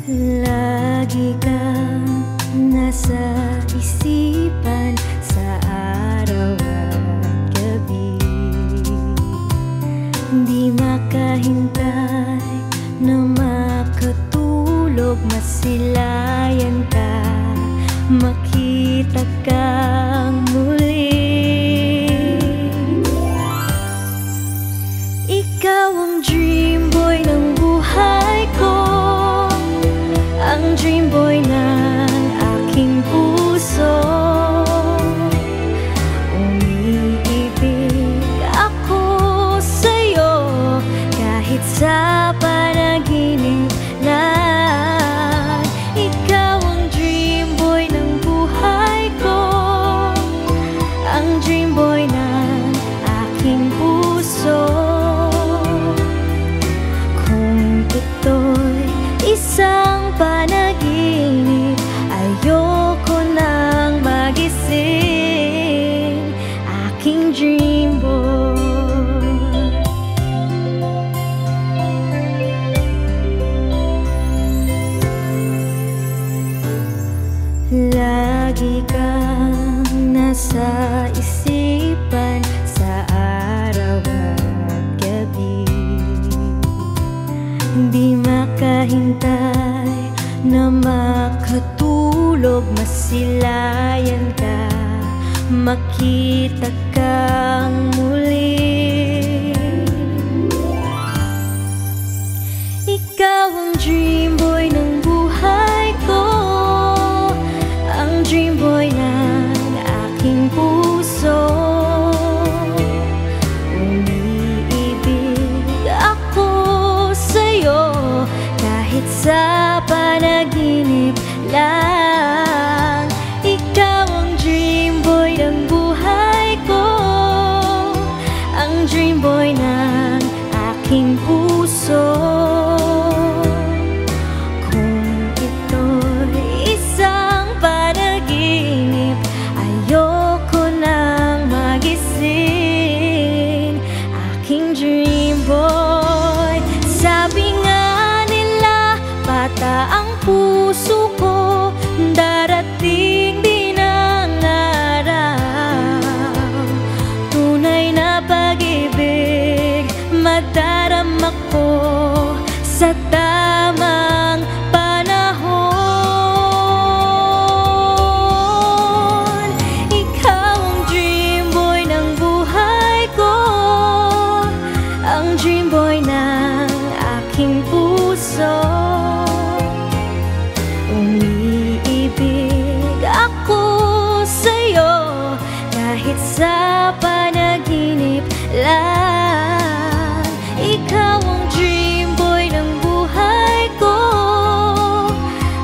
Lagi kang nasa isipan sa araw at gabi. Di makahintay na makatulog, masilayan ka, makita kang muli. Ikaw ang dream boy ng buhay ko, ang dream boy ng aking puso. Umiibig ako sa'yo kahit sa panaginip lang. Ikaw ang dream boy ng buhay ko, ang dream boy ng aking puso. Kung ito'y isang panaginip, ayoko nang magising, aking dream boy. Lagi kang nasa isipan sa araw at gabi. Di makahintay na makatulog, masilayan ka, makita kang muli. Ikaw ang dream boy ng buhay ko, ang dream boy ng aking puso. Umiibig ako sa'yo kahit sa panaginip lang. Ikaw ang dream boy ng buhay ko, ang dream boy ng aking puso. Kung ito'y isang panaginip, ayoko nang magising, aking dream boy. Sabi nga nila, bata ang puso ko, darating din ang araw. Tunay na pag-ibig, madarama ko sa tamang panahon. Ikaw ang dream boy ng buhay ko, ang dream boy ng aking puso. Umiibig ako sa'yo kahit sa panaginip lang. Ikaw ang dream boy ng buhay ko,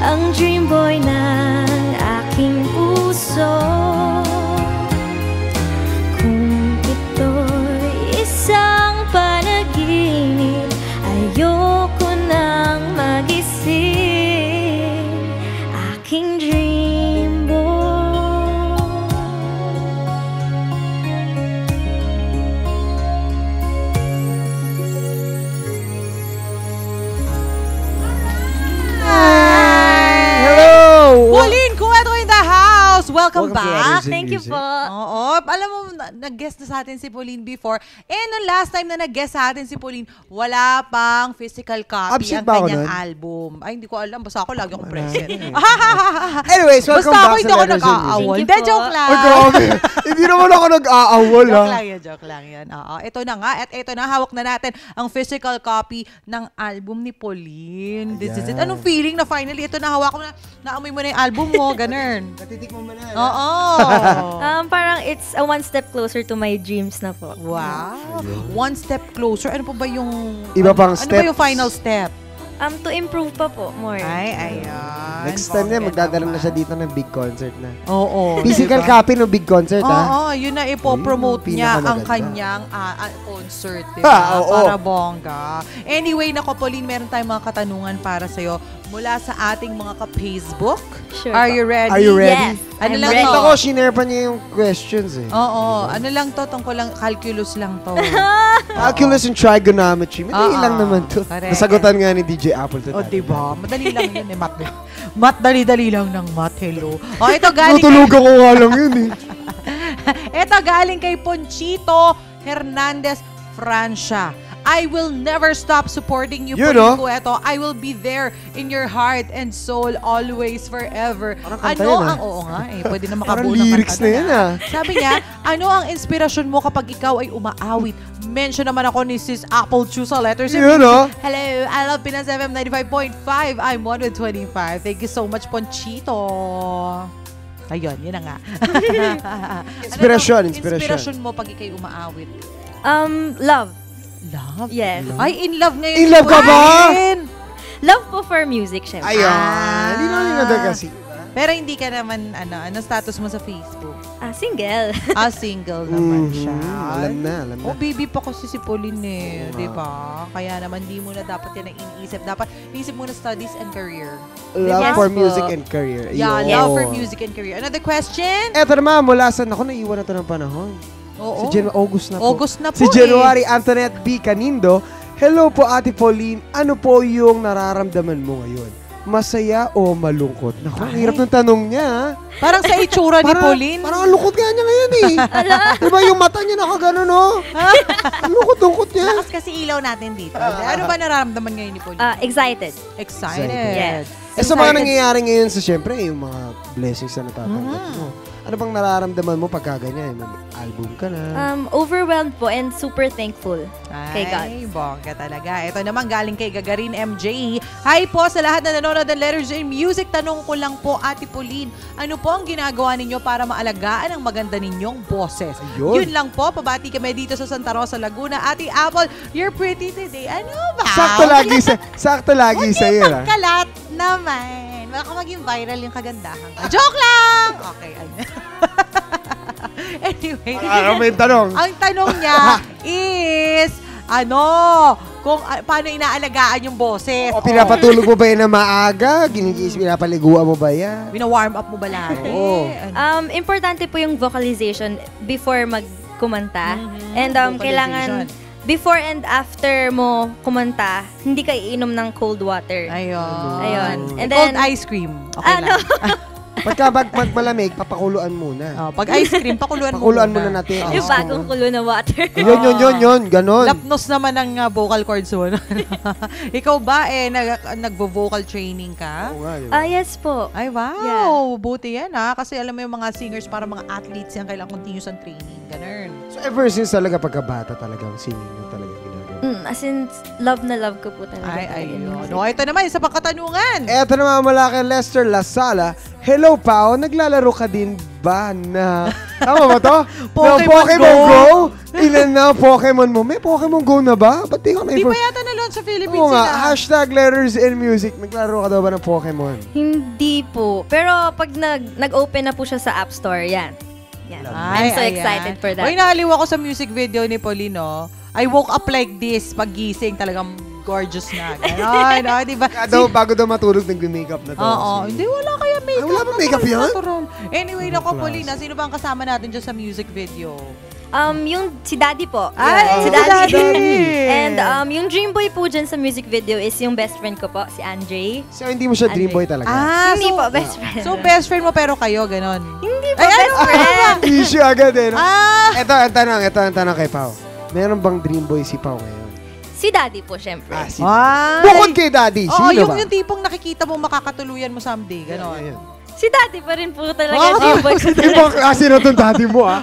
ang dream boy ng aking puso. Kung ito'y isang panaginip, ayoko nang magising, aking dream boy. Hello! Pauline Cueto in the house! Welcome Welcome to back. Energy Thank you Music. po. Oo. Alam mo, nag-guest na sa atin si Pauline before. Nung last time na nag-guest sa atin si Pauline, wala pang physical copy Absent ang ba ako kanyang nun? album. Ay, hindi ko alam. Basta ako lagi akong present. Anyways, welcome Basta ako back hindi sa ako Energy Music. nag-aawol. Thank you Hindi, po. joke lang. Ay, grabe. Hindi naman ako nag-aawol, ha? Joke lang yan. Oo. Ito na nga. At ito na, hawak na natin ang physical copy ng album ni Pauline. This is it. Ayan. Anong feeling na finally, ito na, hawak ko na, naamoy mo na yung album mo, ganun. Natitikman mo na. Oo. Parang it's a one step closer to my dreams na po. Wow. One step closer. Ano pa ba yung... Iba pang Ano ba yung steps. final step? To improve pa po more. Ay, ayan. Next time na, Bongga magdadala na naman. siya dito ng big concert na. Oo. Physical diba? copy ng big concert, ha? Oo, yun na ipopromote Ayun, niya ang pinakamaganda. kanyang concert, diba? Ha, oo. Para bongga. Anyway, nako Pauline, meron tayong mga katanungan para sa'yo. mula sa ating mga ka-Facebook. Sure Are po. you ready? Are you ready? Yes, Ano I'm lang ready. Nakita ko, shinare pa niya yung questions eh. Oo. Ano lang to? Tungkol lang, calculus lang to. Calculus and trigonometry. Madali lang naman to. Correct. Nasagutan nga ni DJ Apple to. O, diba? Madali lang yun eh, math. Math, dali-dali lang ng math. Hello. O, ito galing Tutulugan ko nga lang yun eh. ito galing kay Ponchito Hernandez Francia. I will never stop supporting you, Yun, Pauline no? Cueto. I will be there in your heart and soul always, forever. Parang kanta Ano yun, ang, oo nga eh, pwede na Parang makabuo ng lyrics kanta na yan, ah. Sabi niya, ano ang inspirasyon mo kapag ikaw ay umaawit? Mention naman ako ni Sis Apple Chu sa letters. Yun, no? Hello, I love Pinas FM 95.5. I'm 125. Thank you so much, Ponchito. Ayun, yun na nga. Inspirasyon, Ano inspirasyon. inspirasyon mo pag ikay umaawit? Love. Love? Yes. Ay, in love ngayon. In si love ka ba? Pauline. Love po for music, syempre. Ayun. Ah. Hindi naman yung kasi. Pero hindi ka naman, ano status mo sa Facebook? Single. Single naman siya. Alam na. Oh, baby pa kasi si Pauline eh. Di ba? Kaya naman, di mo na dapat yan ang iniisip. Dapat, iniisip mo na studies and career. Love Yes for po. music and career. Yeah, Ayun. love for music and career. Another question? Eto naman, mula sa, naku, naiwan na to ng panahon. Oo. August na po. August na po Si January Antoinette B. Canindo, hello po Ate Pauline, ano po yung nararamdaman mo ngayon? Masaya o malungkot? Naku, ang Ay. hirap ng tanong niya. Ha? Parang sa itsura ni Pauline. Parang ang lungkot nga niya ngayon eh. Diba yung mata niya nakagano, no? Ang lungkot-lungkot niya. Lakas kasi ilaw natin dito. Ano ba nararamdaman ngayon ni Pauline? Excited. Excited. Yes. Sa mga Excited. nangyayari ngayon sa syempre, yung mga blessings na natatanggap mo. Ano bang nararamdaman mo pagka ganyan? May album ka na. Overwhelmed po and super thankful kay God. Ay, bongga talaga. Ito naman galing kay Gagarin MJ. Hi po sa lahat na nanonood ng Letters in Music. Tanong ko lang po, Ate Pauline, ano po ang ginagawa ninyo para maalagaan ang maganda ninyong boses? Ayun. Yun lang po. Pabati kami dito sa Santa Rosa, Laguna. Ate Apple, you're pretty today. Ano ba? Sakto lagi sa iyo. Pagkalat naman. Baka maging viral yung kagandahan ka. Joke lang! Okay, ayun. Anyway. Ano may tanong? Ang tanong niya is, paano inaalagaan yung boses? O pinapatulog mo ba yan na maaga? Pinapaliguan mo ba yan? Bina-warm up mo ba lagi? Oo. Importante po yung vocalization before magkumanta. And Vocalization. kailangan before and after mo kumanta, hindi ka iinom ng cold water. Ayun. And Cold then, ice cream. Okay lang. Pagka magmalamig, papakuluan muna. Pag ice cream, pakuluan Pakuluan muna natin. Oo. yung bagong kulo na water. Yun. Ganon. Lapnos naman ang vocal cords mo. Ikaw ba, nagvo-vocal training ka? Oo nga, diba? Yes po. Ay, wow. Yeah. Buti yan, ha? Kasi alam mo yung mga singers, para mga athletes yan, kailangan continuous ang training. Ganun. So ever since talaga pagkabata talagang singing na talaga ginagawa. As in, love na love ko po talaga. Ay, ayun. Music. No, ito naman, isa pang katanungan. Eto naman mula kay Lester Lasala. Hello, Pao. Naglalaro ka din ba na... Tama ba to? Pokemon Go? Ilan na Pokemon mo? May Pokemon Go na ba? Ba't di ka Di ba yata na-launch sa Philippines Oo nga. sila? Hashtag Letters in Music. Naglaro ka daw ba ng Pokemon? Hindi po. Pero pag nag-open na po siya sa App Store, yan. I'm so excited for that. Uy, nahaliw ako sa music video ni Pauline, no? I woke up like this. Pag-gising, talagang gorgeous na. Ganon, no? Diba? Bago daw matulog, nag-makeup na daw. Oo. Hindi, wala kaya makeup. Wala ba makeup yan? Natural. Anyway, nako, Class. Pauline, sino ba ang kasama natin dyan sa music video? Yung si Daddy po. Ay, si si Daddy. Daddy! And yung dream boy po dyan sa music video is yung best friend ko po, si Andre. So, hindi mo siya dream boy talaga? Hindi po, best friend. So, best friend mo pero kayo, ganon. Hindi po, Ay, best ano? friend. Issue agad eh. No? Ah! Ito ang tanong kay Pao. Meron bang dream boy si Pao ngayon? Si Daddy po, syempre. Si Ay! Bukod kay Daddy, Oo, sino ba? yung tipong nakikita mo makakatuluyan mo someday, ganon. Ayun. Si Daddy pa rin po talaga, dream boy ko talaga. Ibang klase na itong daddy mo, ha?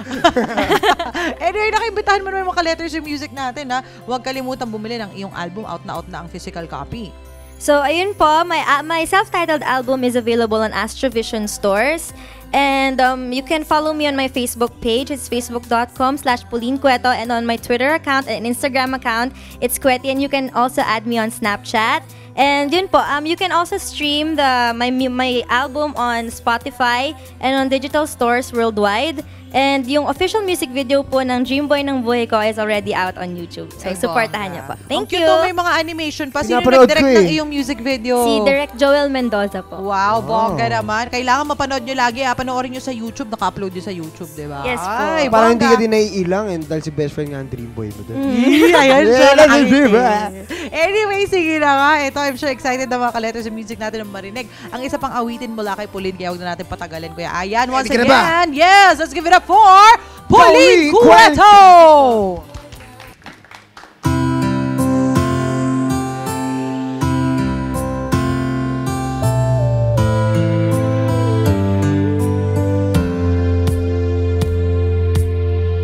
Anyway, nakimbitahan mo naman mga letters yung music natin, ha? Huwag kalimutan bumili ng iyong album. Out na ang physical copy. So, ayun po, my self-titled album is available on Astrovision stores. And you can follow me on my Facebook page. It's facebook.com/Pauline Cueto. And on my Twitter account and Instagram account, it's Cueti. And you can also add me on Snapchat. And yun po, you can also stream my album on Spotify and on digital stores worldwide. And yung official music video po ng Dream Boy ng Buhay Ko is already out on YouTube. So, supportahan niyo po. Thank you! May mga animation pa. Sino Pinapanood nag-direct ko ng iyong music video? Si Direct Joel Mendoza po. Wow, bongga naman. Kailangan mapanood nyo lagi. Panoorin nyo sa YouTube. Naka-upload nyo sa YouTube, di ba? Yes po. Ay, Parang hindi bongga. ka din naiilang dahil si best friend nga ang Dream Boy mo doon. Ayan siya. Yeah, nakangiti. Anyway, sige na nga. Ito, I'm sure excited na mga ka-letters sa music natin ng marinig. Ang isa pang awitin mula kay Pauline, kaya huwag na natin patagalin. Kuya Ayan, once Ready ka na ba? again, yes, let's give it up for Pauline Pauline Cueto!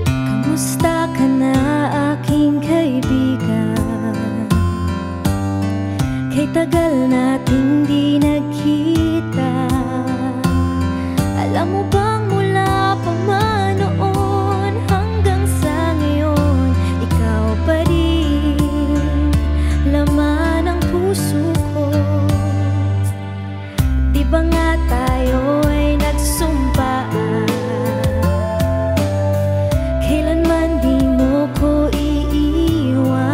Kamusta ka na, aking kaibigan? Kay tagal nating di nagkita. Alam mo bang mula pa man noon hanggang sa ngayon, ikaw pa rin laman ng puso ko. Di ba nga tayo ay nagsumpaan? Kailanman di mo ko iiwan.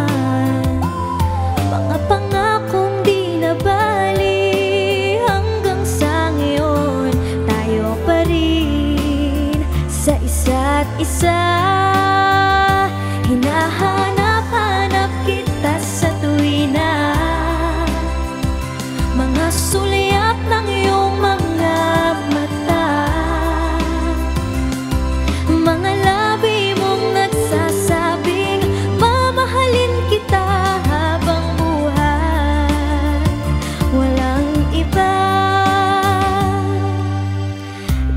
Mga pangakong di nabali hanggang sa ngayon, tayo pa rin sa isa't isa. Hinahanap-hanap kita sa tuwina. Mga sulyap ng iyong mga mata, mga labi mong nagsasabing mamahalin kita habang buhay. Walang iba.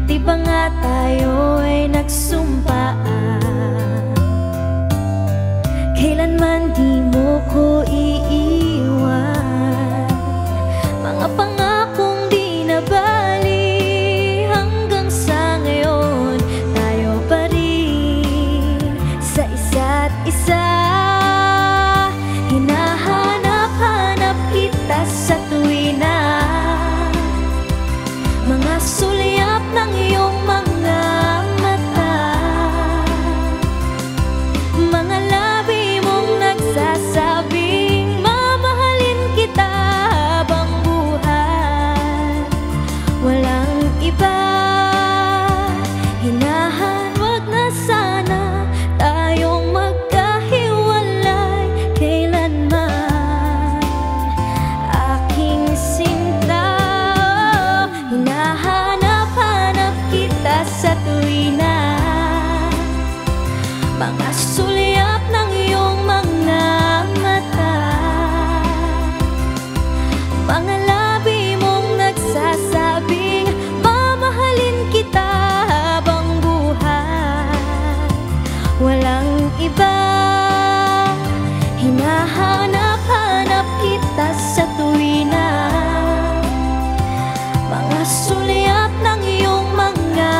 Di ba nga tayo ay nagsumpaan? Kailanman di mo ko iiwan. Mga pangakong di nabali hanggang sa ngayon, tayo pa rin sa isa't isa. Hinahanap-hanap kita sa tuwina. Mga sulyap ng iyong mga mata, mga labi mong nagsasabing mamahalin kita habang buhay. Walang iba. Wag na sana tayong magkahiwalay kailanman, aking sinta. Hinahanap-hanap kita sa tuwina. Mga sulyap ng iyong mga mata, mga labi mong nagsasabing mamahalin kita habang buhay. Walang iba. Hinahanap-hanap kita sa tuwina. Mga sulyap ng iyong mga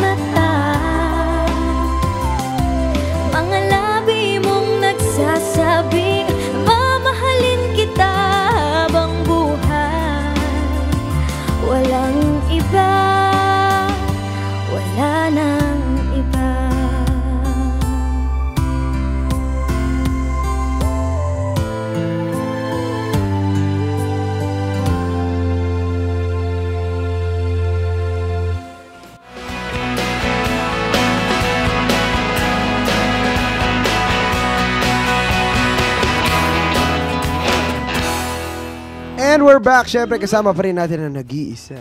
mata, mga labi mong nagsasabing mamahalin kita habang buhay. Walang iba. Wala nang iba. And we're back. Siyempre, kasama pa rin natin ang nag-iisa.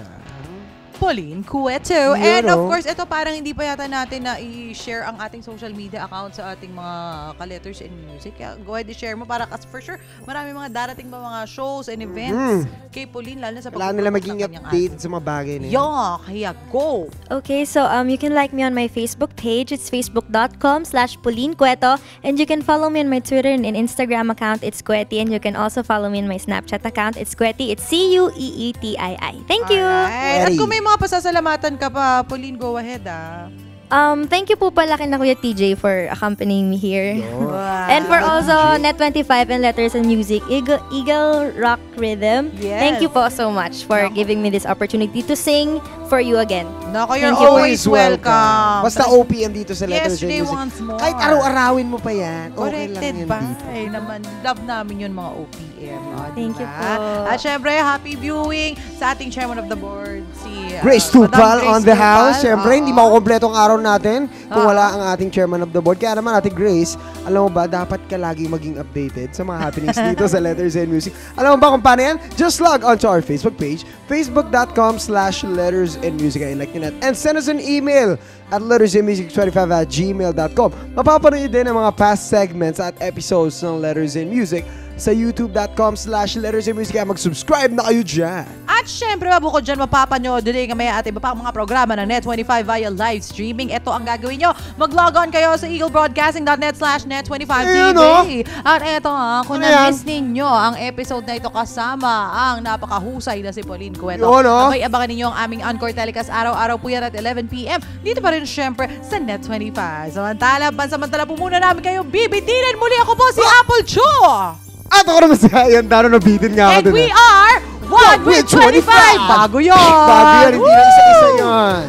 Pauline Cueto. And of no? course, ito parang hindi pa yata natin na i-share ang ating social media account sa ating mga ka-letters and music. Kaya go ahead i-share mo para kasi for sure marami mga darating pa mga shows and events kay Pauline, lalo na sa Kailangan nila maging updated sa mga bagay na yun. Kaya go! Okay, so you can like me on my Facebook page. It's facebook.com/Pauline Cueto. And you can follow me on my Twitter and Instagram account. It's Cueti. And you can also follow me on my Snapchat account. It's Cueti. It's Cueetii. Thank you! Alright. At Ready. kung may mga pasasalamatan ka pa, Pauline, go ahead ah. Thank you po pala kina Kuya TJ for accompanying me here. Wow. And for also Net25 and Letters and Music, Eagle Rock Rhythm. Yes. Thank you po so much for giving me this opportunity to sing for you again. Nako, you're Thank you po. always welcome. Basta OPM dito sa Letters Yesterday and Music. once more. Kahit araw-arawin mo pa yan, okay lang Corrected yan ba? dito. Ay, naman, love namin yun mga OPM. Thank you po. At syempre, happy viewing sa ating chairman of the board, si Grace Madam Tupal Grace on the Tupal. house. Siyempre, hindi Oo. makukompleto ang araw natin kung Oo. wala ang ating chairman of the board. Kaya naman, Ate Grace, alam mo ba, dapat ka lagi maging updated sa mga happenings dito sa Letters and Music. Alam mo ba kung paano yan? Just log on to our Facebook page, facebook.com/lettersandmusic. I like nyo na. And send us an email at lettersandmusic25@gmail.com. Mapapanood din ang mga past segments at episodes ng Letters and Music sa youtube.com/lettersandmusic. Kaya mag-subscribe na kayo dyan. At syempre, mabukod dyan, mapapanood din kami at iba pang mga programa ng Net25 via live streaming. Ito ang gagawin nyo. Mag-log on kayo sa eaglebroadcasting.net/net25TV. Ayun, oh. At eto kung Ano yan? na-miss ninyo ang episode na ito kasama ang napakahusay na si Pauline Cueto. Yun, oh. Abay, abangan ninyo ang aming encore telecast araw-araw po yan at 11 p.m. Dito pa rin syempre sa Net25. Pansamantala po muna namin kayo bibitinin. Muli ako po si Apple Cho. At ako naman si Ayan Dano, nabitin nga ako And dun. we are 1 with 25. Bago yun. Bago yan, hindi na isa-isa yun.